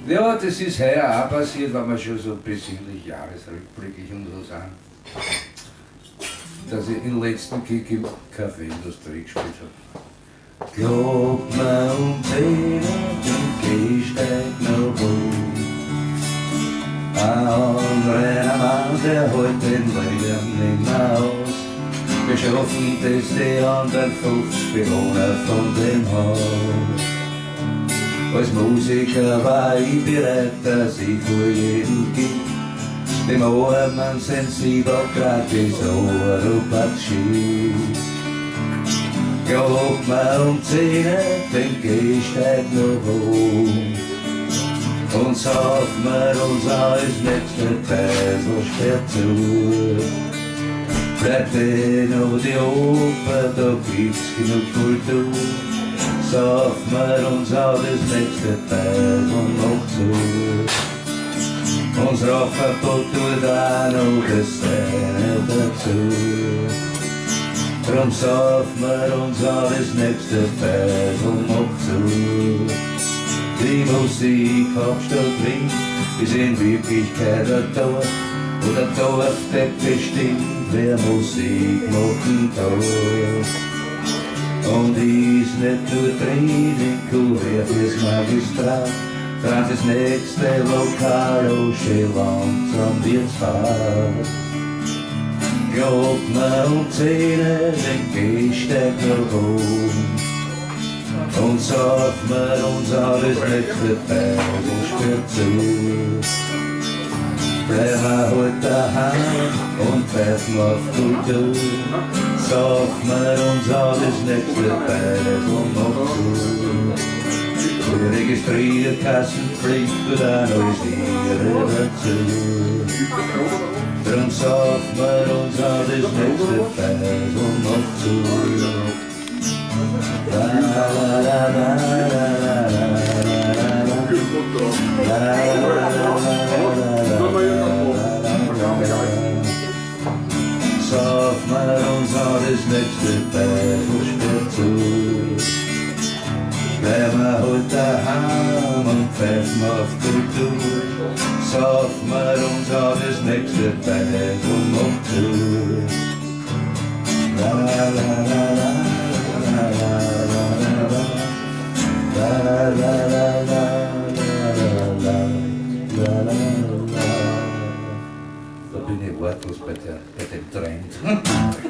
Ja, das ist heuer auch passiert, wenn wir schon so besinnlich jahresrückblicklich und so sind, dass ich den letzten Kick im Kaffeeindustrie gespielt habe. Glaub mir den Gehsteig noch hoch. Ein anderer Mann, der hält den Leben nicht mehr aus. Wir schaffen das die anderen 50 Bewohner von dem Haus. Als Musiker war ich bereit, dass ich vor jedem Gig dem Armen sensibel gratis Oropatschi. Glaub mir 10 den Gehsteig noch hoch und sauf mir uns als nächste Peisel sperrt zu. Bleibt noch die Oper, da gibt's genug Kultur. Sauf mir uns auch das nächste Peisel noch zu. Uns Rauchverbot tut auch noch das Seine dazu. Drum sauf mir uns auch das nächste Peisel noch zu. Die Musikhauptstadt Wien ist in Wirklichkeit ein Dorf, wo der Dorf der bestimmt, wer Musik machen darf. Und ist nicht nur drin in Kuvert fürs Magistrat, dran das nächste Lokal, oh schön langsam wird's fad. Glaub mir 10 den Gehsteig noch hoch und sauf mir uns alles nächste Peisel sperrt zu. Bleib mir halt daheim und pfeifen auf Kultur. Sauf mir uns alles nächste Peisel noch zu. Die Registrierkassenpflicht wird analysieren dazu. Drum sauf mir uns alles nächste Peisel noch zu. La la la la la la sauf mir uns alles nächste Peisel sperrt zu. Bleib mir halt daheim und pfeifen auf Kultur. Sauf mir uns alles nächste Peisel noch zu. La la la la la la la la la la la. Da bin ich wortlos bei dem Trend.